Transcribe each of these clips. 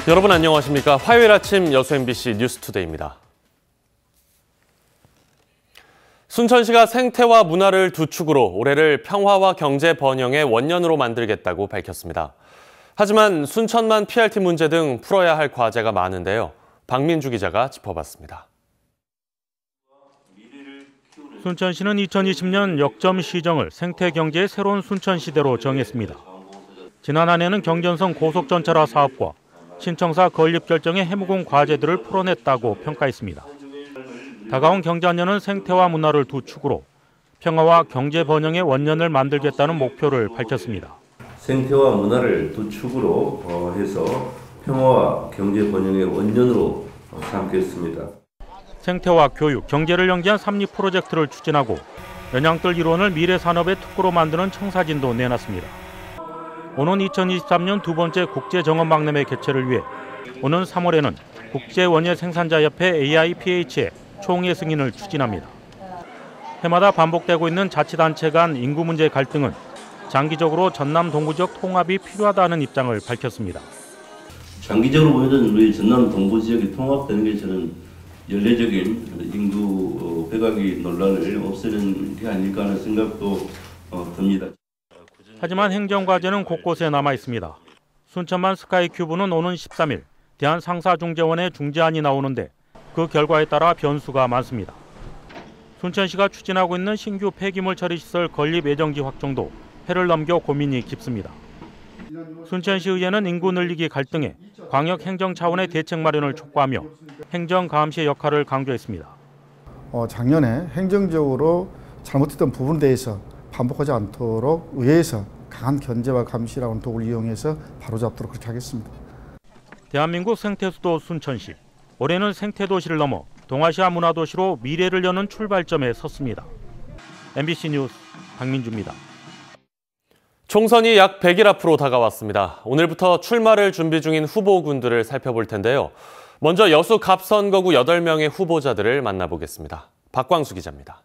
여러분 안녕하십니까? 화요일 아침 여수 MBC 뉴스투데이입니다. 순천시가 생태와 문화를 두 축으로 올해를 평화와 경제 번영의 원년으로 만들겠다고 밝혔습니다. 하지만 순천만 PRT 문제 등 풀어야 할 과제가 많은데요. 박민주 기자가 짚어봤습니다. 순천시는 2020년 역점 시정을 생태경제의 새로운 순천시대로 정했습니다. 지난 한 해는 경전선 고속전철화 사업과 신청사 건립 결정의 해묵은 과제들을 풀어냈다고 평가했습니다. 다가온 경자년은 생태와 문화를 두 축으로 평화와 경제 번영의 원년을 만들겠다는 목표를 밝혔습니다. 생태와 문화를 두 축으로 해서 평화와 경제 번영의 원년으로 삼겠습니다. 생태와 교육, 경제를 연계한 삼립 프로젝트를 추진하고 연양뜰 일원을 미래산업의 특구로 만드는 청사진도 내놨습니다. 오는 2023년 두 번째 국제정원박람회 개최를 위해 오는 3월에는 국제원예생산자협회 AIPH의 총회 승인을 추진합니다. 해마다 반복되고 있는 자치단체 간 인구 문제 갈등은 장기적으로 전남 동부 지역 통합이 필요하다는 입장을 밝혔습니다. 장기적으로 보면 우리 전남 동부 지역이 통합되는 게 저는 연례적인 인구 배각이 논란을 없애는 게 아닐까 하는 생각도 듭니다. 하지만 행정과제는 곳곳에 남아 있습니다. 순천만 스카이큐브는 오는 13일 대한상사중재원의 중재안이 나오는데 그 결과에 따라 변수가 많습니다. 순천시가 추진하고 있는 신규 폐기물 처리시설 건립 예정지 확정도 해를 넘겨 고민이 깊습니다. 순천시의회는 인구 늘리기 갈등에 광역 행정 차원의 대책 마련을 촉구하며 행정 감시의 역할을 강조했습니다. 작년에 행정적으로 잘못했던 부분에 대해서 반복하지 않도록 의회에서 강한 견제와 감시라는 도구를 이용해서 바로잡도록 그렇게 하겠습니다. 대한민국 생태수도 순천시. 올해는 생태도시를 넘어 동아시아 문화도시로 미래를 여는 출발점에 섰습니다. MBC 뉴스 박민주입니다. 총선이 약 100일 앞으로 다가왔습니다. 오늘부터 출마를 준비 중인 후보군들을 살펴볼 텐데요. 먼저 여수 갑선거구 8명의 후보자들을 만나보겠습니다. 박광수 기자입니다.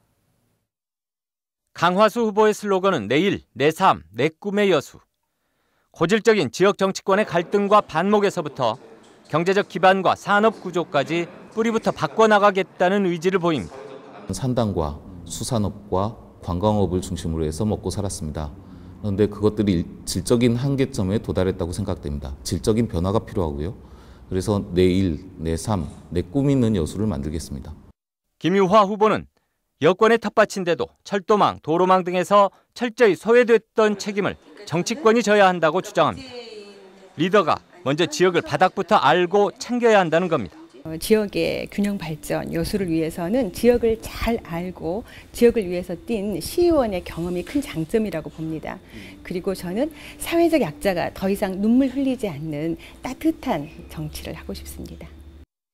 강화수 후보의 슬로건은 내일, 내 삶, 내 꿈의 여수. 고질적인 지역 정치권의 갈등과 반목에서부터 경제적 기반과 산업 구조까지 뿌리부터 바꿔나가겠다는 의지를 보입니다. 산단과 수산업과 관광업을 중심으로 해서 먹고 살았습니다. 그런데 그것들이 질적인 한계점에 도달했다고 생각됩니다. 질적인 변화가 필요하고요. 그래서 내일, 내 삶, 내 꿈 있는 여수를 만들겠습니다. 김유화 후보는 여권의 텃밭인데도 철도망, 도로망 등에서 철저히 소외됐던 책임을 정치권이 져야 한다고 주장합니다. 리더가 먼저 지역을 바닥부터 알고 챙겨야 한다는 겁니다. 지역의 균형 발전, 여수를 위해서는 지역을 잘 알고 지역을 위해서 뛴 시의원의 경험이 큰 장점이라고 봅니다. 그리고 저는 사회적 약자가 더 이상 눈물 흘리지 않는 따뜻한 정치를 하고 싶습니다.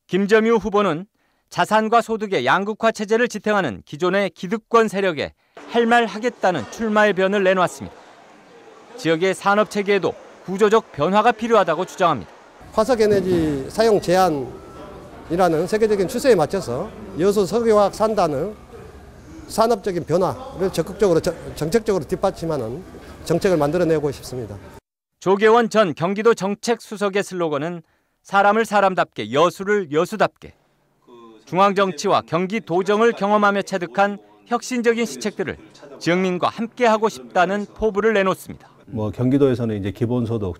김점유 후보는 자산과 소득의 양극화 체제를 지탱하는 기존의 기득권 세력에 할 말 하겠다는 출마의 변을 내놓았습니다. 지역의 산업 체계에도 구조적 변화가 필요하다고 주장합니다. 화석에너지 사용 제한이라는 세계적인 추세에 맞춰서 여수 석유화학 산단의 산업적인 변화를 적극적으로 정책적으로 뒷받침하는 정책을 만들어내고 싶습니다. 조계원 전 경기도 정책수석의 슬로건은 사람을 사람답게, 여수를 여수답게. 중앙정치와 경기도정을 경험하며 체득한 혁신적인 시책들을 지역민과 함께하고 싶다는 포부를 내놓습니다. 경기도에서는 이제 기본소득,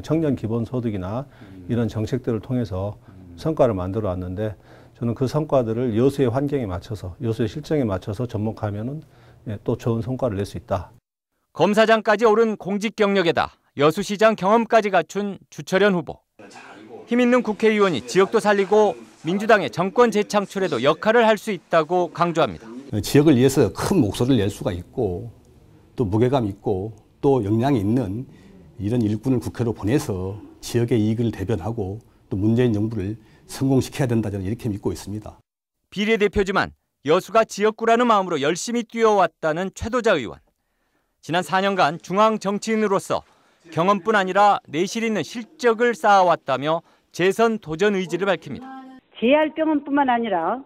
청년 기본소득이나 이런 정책들을 통해서 성과를 만들어 왔는데 저는 그 성과들을 여수의 환경에 맞춰서, 여수의 실정에 맞춰서 접목하면은 또 좋은 성과를 낼 수 있다. 검사장까지 오른 공직 경력에다 여수시장 경험까지 갖춘 주철현 후보. 힘 있는 국회의원이 지역도 살리고 민주당의 정권 재창출에도 역할을 할 수 있다고 강조합니다. 지역을 위해서 큰 목소리를 낼 수가 있고 또 무게감 있고 또 역량이 있는 이런 일꾼을 국회로 보내서 지역의 이익을 대변하고 또 문재인 정부를 성공시켜야 된다 저는 이렇게 믿고 있습니다. 비례대표지만 여수가 지역구라는 마음으로 열심히 뛰어왔다는 최도자 의원. 지난 4년간 중앙정치인으로서 경험뿐 아니라 내실 있는 실적을 쌓아왔다며 재선 도전 의지를 밝힙니다. 재활병원뿐만 아니라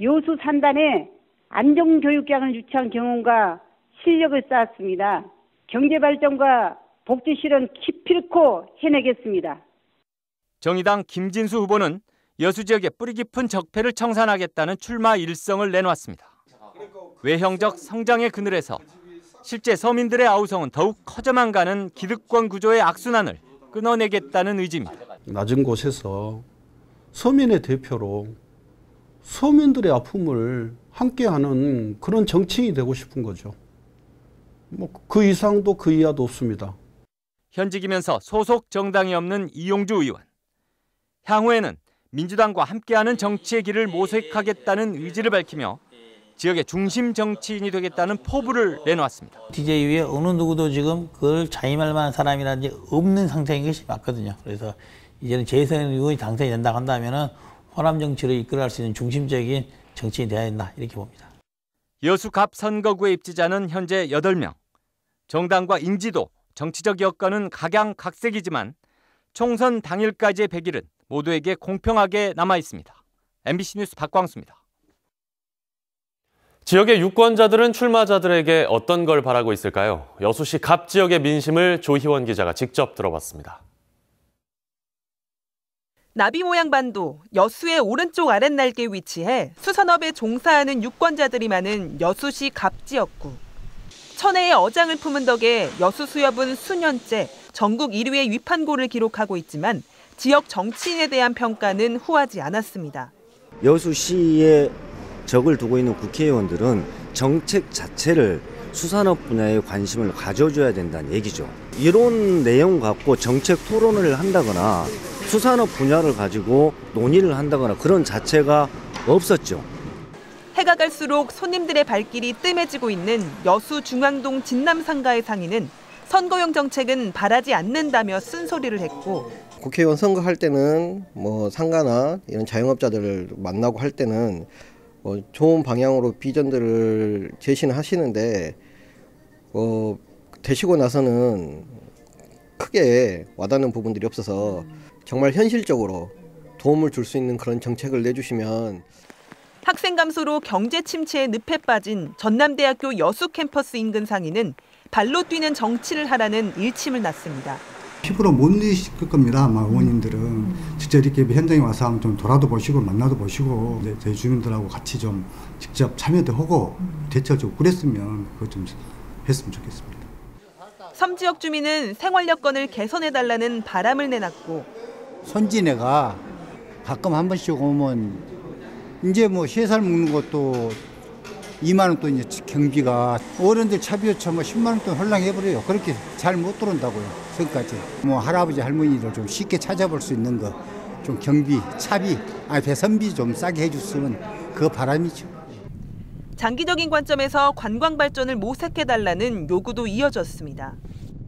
여수 산단에 안정교육장을 유치한 경험과 실력을 쌓았습니다. 경제발전과 복지실현 기필코 해내겠습니다. 정의당 김진수 후보는 여수 지역의 뿌리 깊은 적폐를 청산하겠다는 출마 일성을 내놓았습니다. 외형적 성장의 그늘에서 실제 서민들의 아우성은 더욱 커져만 가는 기득권 구조의 악순환을 끊어내겠다는 의지입니다. 낮은 곳에서 서민의 대표로 서민들의 아픔을 함께하는 그런 정치인이 되고 싶은 거죠. 그 이상도 그 이하도 없습니다. 현직이면서 소속 정당이 없는 이용주 의원. 향후에는 민주당과 함께하는 정치의 길을 모색하겠다는 의지를 밝히며 지역의 중심 정치인이 되겠다는 포부를 내놓았습니다. DJ 위에 어느 누구도 지금 그걸 자임할 만한 사람이라든지 없는 상태인 것이 맞거든요. 그래서 이제는 재선 의원이 당선이 된다고 한다면은 호남 정치를 이끌어갈 수 있는 중심적인 정치인이 되어야 된다 이렇게 봅니다. 여수 갑 선거구의 입지자는 현재 8명. 정당과 인지도, 정치적 여건은 각양각색이지만 총선 당일까지의 100일은 모두에게 공평하게 남아 있습니다. MBC 뉴스 박광수입니다. 지역의 유권자들은 출마자들에게 어떤 걸 바라고 있을까요? 여수시 갑 지역의 민심을 조희원 기자가 직접 들어봤습니다. 나비 모양 반도, 여수의 오른쪽 아랫날개에 위치해 수산업에 종사하는 유권자들이 많은 여수시 갑 지역구. 천혜의 어장을 품은 덕에 여수 수협은 수년째 전국 1위의 위판고를 기록하고 있지만 지역 정치인에 대한 평가는 후하지 않았습니다. 여수시에 적을 두고 있는 국회의원들은 정책 자체를 수산업 분야에 관심을 가져줘야 된다는 얘기죠. 이런 내용 갖고 정책 토론을 한다거나 수산업 분야를 가지고 논의를 한다거나 그런 자체가 없었죠. 해가 갈수록 손님들의 발길이 뜸해지고 있는 여수 중앙동 진남상가의 상인은 선거용 정책은 바라지 않는다며 쓴소리를 했고, 국회의원 선거할 때는 상가나 이런 자영업자들을 만나고 할 때는 좋은 방향으로 비전들을 제시는 하시는데 되시고 나서는 크게 와닿는 부분들이 없어서 정말 현실적으로 도움을 줄 수 있는 그런 정책을 내주시면. 학생 감소로 경제 침체에 늪에 빠진 전남대학교 여수 캠퍼스 인근 상인은 발로 뛰는 정치를 하라는 일침을 놨습니다. 피부로 못 느끼실 겁니다. 아마 의원님들은 직접 이렇게 현장에 와서 한번 좀 돌아도 보시고 만나도 보시고 저희 주민들하고 같이 좀 직접 참여도 하고 대처를 그랬으면 그거 좀 했으면 좋겠습니다. 섬 지역 주민은 생활 여건을 개선해달라는 바람을 내놨고, 손지네가 가끔 한 번씩 오면 이제 쇠살 먹는 것도 2만 원 돈 경비가 어른들 차비오차 10만 원 돈 헐랑해버려요. 그렇게 잘 못 들어온다고요. 저기까지. 할아버지 할머니를 좀 쉽게 찾아볼 수 있는 거 좀 경비, 차비, 배선비 좀 싸게 해줬으면 그 바람이죠. 장기적인 관점에서 관광 발전을 모색해달라는 요구도 이어졌습니다.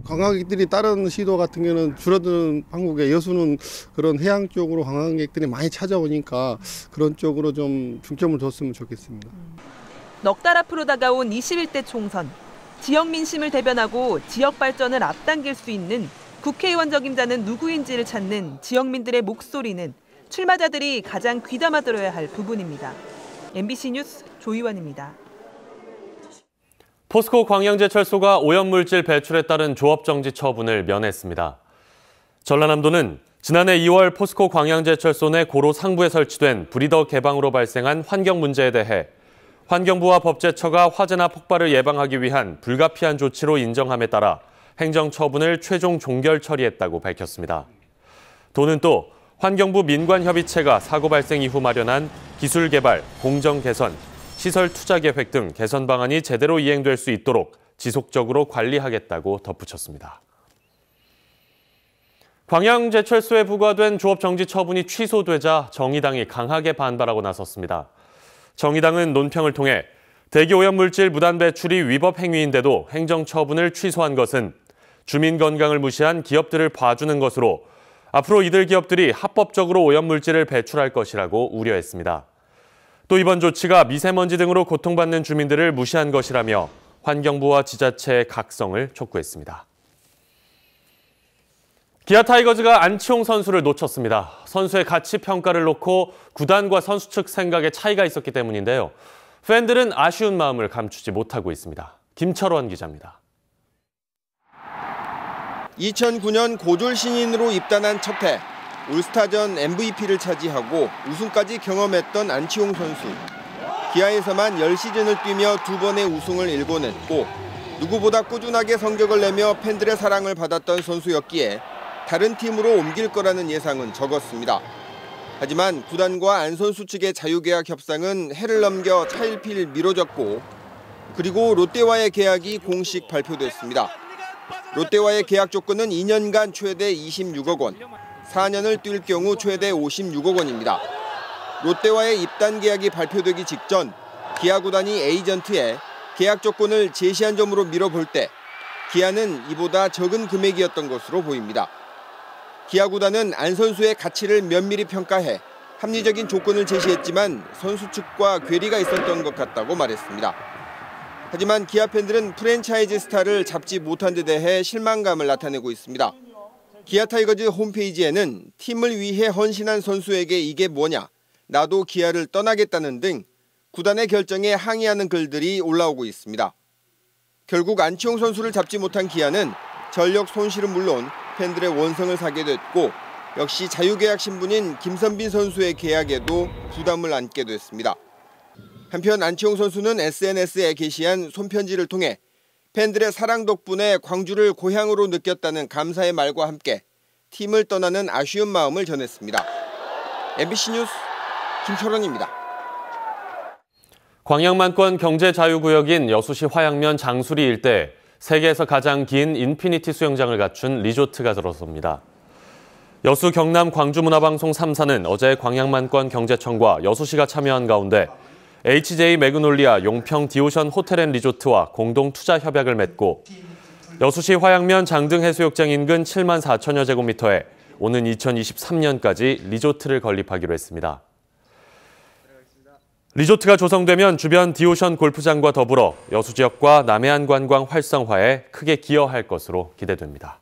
관광객들이 다른 시도 같은 경우는 줄어드는 한국의 여수는 그런 해양 쪽으로 관광객들이 많이 찾아오니까 그런 쪽으로 좀 중점을 뒀으면 좋겠습니다. 넉 달 앞으로 다가온 21대 총선. 지역 민심을 대변하고 지역 발전을 앞당길 수 있는 국회의원 적임자는 누구인지를 찾는 지역민들의 목소리는 출마자들이 가장 귀담아 들어야 할 부분입니다. MBC 뉴스 조희원입니다. 포스코 광양제철소가 오염물질 배출에 따른 조업정지 처분을 면했습니다. 전라남도는 지난해 2월 포스코 광양제철소 내 고로 상부에 설치된 브리더 개방으로 발생한 환경 문제에 대해 환경부와 법제처가 화재나 폭발을 예방하기 위한 불가피한 조치로 인정함에 따라 행정처분을 최종 종결 처리했다고 밝혔습니다. 도는 또 환경부 민관협의체가 사고 발생 이후 마련한 기술 개발, 공정 개선, 시설 투자 계획 등 개선 방안이 제대로 이행될 수 있도록 지속적으로 관리하겠다고 덧붙였습니다. 광양제철소에 부과된 조업정지 처분이 취소되자 정의당이 강하게 반발하고 나섰습니다. 정의당은 논평을 통해 대기 오염물질 무단 배출이 위법 행위인데도 행정처분을 취소한 것은 주민 건강을 무시한 기업들을 봐주는 것으로 앞으로 이들 기업들이 합법적으로 오염물질을 배출할 것이라고 우려했습니다. 또 이번 조치가 미세먼지 등으로 고통받는 주민들을 무시한 것이라며 환경부와 지자체의 각성을 촉구했습니다. 기아 타이거즈가 안치홍 선수를 놓쳤습니다. 선수의 가치 평가를 놓고 구단과 선수 측 생각에 차이가 있었기 때문인데요. 팬들은 아쉬운 마음을 감추지 못하고 있습니다. 김철원 기자입니다. 2009년 고졸 신인으로 입단한 척태. 올스타전 MVP를 차지하고 우승까지 경험했던 안치홍 선수. 기아에서만 10시즌을 뛰며 2번의 우승을 일궈냈고 누구보다 꾸준하게 성적을 내며 팬들의 사랑을 받았던 선수였기에 다른 팀으로 옮길 거라는 예상은 적었습니다. 하지만 구단과 안 선수 측의 자유계약 협상은 해를 넘겨 차일피일 미뤄졌고 그리고 롯데와의 계약이 공식 발표됐습니다. 롯데와의 계약 조건은 2년간 최대 26억 원, 4년을 뛸 경우 최대 56억 원입니다. 롯데와의 입단 계약이 발표되기 직전 기아 구단이 에이전트에 계약 조건을 제시한 점으로 미뤄볼 때 기아는 이보다 적은 금액이었던 것으로 보입니다. 기아 구단은 안 선수의 가치를 면밀히 평가해 합리적인 조건을 제시했지만 선수 측과 괴리가 있었던 것 같다고 말했습니다. 하지만 기아 팬들은 프랜차이즈 스타를 잡지 못한 데 대해 실망감을 나타내고 있습니다. 기아 타이거즈 홈페이지에는 팀을 위해 헌신한 선수에게 이게 뭐냐, 나도 기아를 떠나겠다는 등 구단의 결정에 항의하는 글들이 올라오고 있습니다. 결국 안치홍 선수를 잡지 못한 기아는 전력 손실은 물론 팬들의 원성을 사게 됐고 역시 자유계약 신분인 김선빈 선수의 계약에도 부담을 안게 됐습니다. 한편 안치홍 선수는 SNS에 게시한 손편지를 통해 팬들의 사랑 덕분에 광주를 고향으로 느꼈다는 감사의 말과 함께 팀을 떠나는 아쉬운 마음을 전했습니다. MBC 뉴스 김철원입니다. 광양만권 경제자유구역인 여수시 화양면 장수리 일대에 세계에서 가장 긴 인피니티 수영장을 갖춘 리조트가 들어섭니다. 여수 경남 광주문화방송 3사는 어제 광양만권 경제청과 여수시가 참여한 가운데 HJ 매그놀리아 용평 디오션 호텔앤리조트와 공동 투자 협약을 맺고 여수시 화양면 장등 해수욕장 인근 7만 4천여 제곱미터에 오는 2023년까지 리조트를 건립하기로 했습니다. 리조트가 조성되면 주변 디오션 골프장과 더불어 여수 지역과 남해안 관광 활성화에 크게 기여할 것으로 기대됩니다.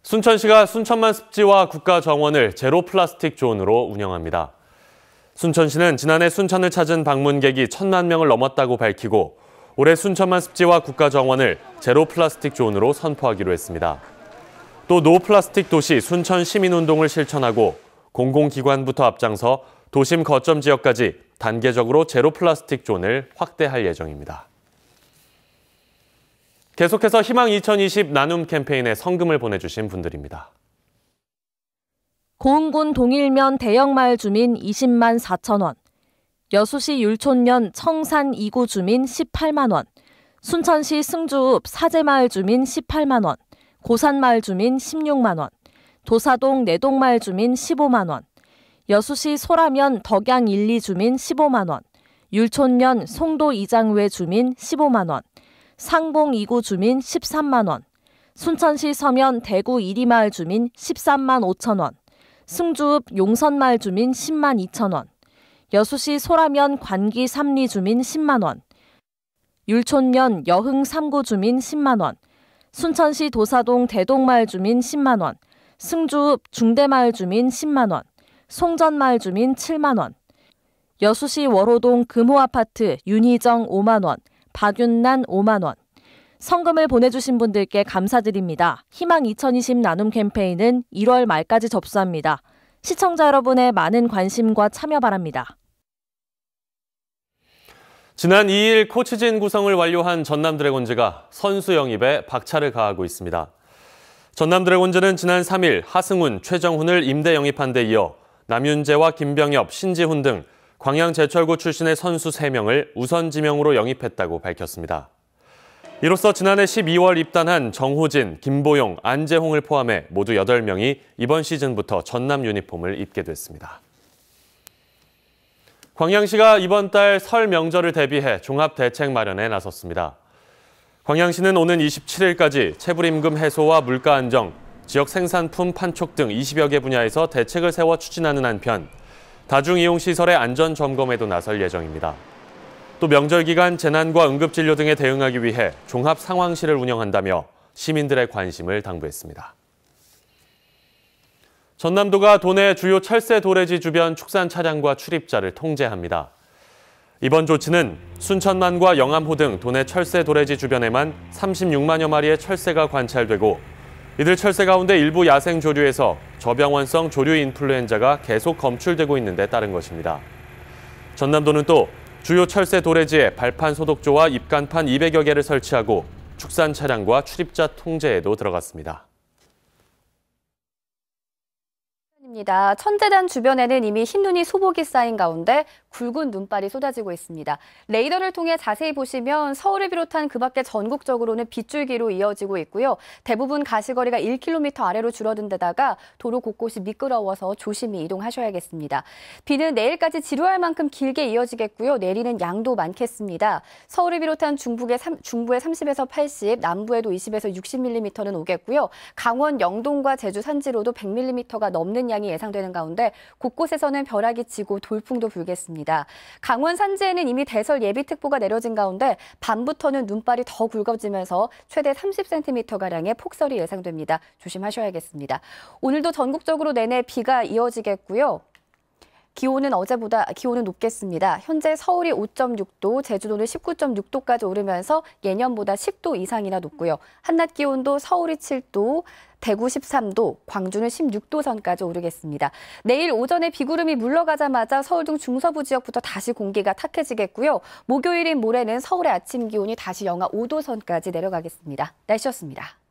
순천시가 순천만 습지와 국가정원을 제로 플라스틱 존으로 운영합니다. 순천시는 지난해 순천을 찾은 방문객이 1,000만 명을 넘었다고 밝히고 올해 순천만 습지와 국가정원을 제로 플라스틱 존으로 선포하기로 했습니다. 또 노 플라스틱 도시 순천 시민운동을 실천하고 공공기관부터 앞장서 도심 거점 지역까지 단계적으로 제로 플라스틱 존을 확대할 예정입니다. 계속해서 희망 2020 나눔 캠페인에 성금을 보내주신 분들입니다. 고흥군 동일면 대형마을 주민 20만 4천 원, 여수시 율촌면 청산 2구 주민 18만 원, 순천시 승주읍 사제마을 주민 18만 원, 고산마을 주민 16만 원, 도사동 내동마을 주민 15만 원, 여수시 소라면 덕양 1, 2 주민 15만 원, 율촌면 송도 이장외 주민 15만 원, 상봉 2구 주민 13만 원, 순천시 서면 대구 1리 마을 주민 13만 5천 원, 승주읍 용선마을 주민 10만 2천 원, 여수시 소라면 관기 3리 주민 10만 원, 율촌면 여흥 3구 주민 10만 원, 순천시 도사동 대동마을 주민 10만 원, 승주읍 중대마을 주민 10만 원, 송전마을 주민 7만 원, 여수시 월호동 금호아파트 윤희정 5만 원, 박윤난 5만 원. 성금을 보내주신 분들께 감사드립니다. 희망 2020 나눔 캠페인은 1월 말까지 접수합니다. 시청자 여러분의 많은 관심과 참여 바랍니다. 지난 2일 코치진 구성을 완료한 전남 드래곤즈가 선수 영입에 박차를 가하고 있습니다. 전남 드래곤즈는 지난 3일 하승훈, 최정훈을 임대 영입한 데 이어 남윤재와 김병엽, 신지훈 등 광양제철고 출신의 선수 3명을 우선 지명으로 영입했다고 밝혔습니다. 이로써 지난해 12월 입단한 정호진, 김보용, 안재홍을 포함해 모두 8명이 이번 시즌부터 전남 유니폼을 입게 됐습니다. 광양시가 이번 달 설 명절을 대비해 종합대책 마련에 나섰습니다. 광양시는 오는 27일까지 체불임금 해소와 물가 안정, 지역 생산품 판촉 등 20여 개 분야에서 대책을 세워 추진하는 한편 다중이용시설의 안전 점검에도 나설 예정입니다. 또 명절 기간 재난과 응급진료 등에 대응하기 위해 종합 상황실을 운영한다며 시민들의 관심을 당부했습니다. 전남도가 도내 주요 철새 도래지 주변 축산 차량과 출입자를 통제합니다. 이번 조치는 순천만과 영암호 등 도내 철새 도래지 주변에만 36만여 마리의 철새가 관찰되고 이들 철새 가운데 일부 야생 조류에서 저병원성 조류 인플루엔자가 계속 검출되고 있는 데 따른 것입니다. 전남도는 또 주요 철새 도래지에 발판 소독조와 입간판 200여 개를 설치하고 축산 차량과 출입자 통제에도 들어갔습니다. 천재단 주변에는 이미 흰눈이 소복이 쌓인 가운데 굵은 눈발이 쏟아지고 있습니다. 레이더를 통해 자세히 보시면 서울을 비롯한 그 밖에 전국적으로는 빗줄기로 이어지고 있고요. 대부분 가시거리가 1km 아래로 줄어든 데다가 도로 곳곳이 미끄러워서 조심히 이동하셔야겠습니다. 비는 내일까지 지루할 만큼 길게 이어지겠고요. 내리는 양도 많겠습니다. 서울을 비롯한 중부에 30에서 80, 남부에도 20에서 60mm는 오겠고요. 강원 영동과 제주 산지로도 100mm가 넘는 양이 예상되는 가운데 곳곳에서는 벼락이 치고 돌풍도 불겠습니다. 강원 산지에는 이미 대설 예비특보가 내려진 가운데 밤부터는 눈발이 더 굵어지면서 최대 30cm가량의 폭설이 예상됩니다. 조심하셔야겠습니다. 오늘도 전국적으로 내내 비가 이어지겠고요. 기온은 높겠습니다. 현재 서울이 5.6도, 제주도는 19.6도까지 오르면서 예년보다 10도 이상이나 높고요. 한낮 기온도 서울이 7도, 대구 13도, 광주는 16도 선까지 오르겠습니다. 내일 오전에 비구름이 물러가자마자 서울 등 중서부 지역부터 다시 공기가 탁해지겠고요. 목요일인 모레는 서울의 아침 기온이 다시 영하 5도 선까지 내려가겠습니다. 날씨였습니다.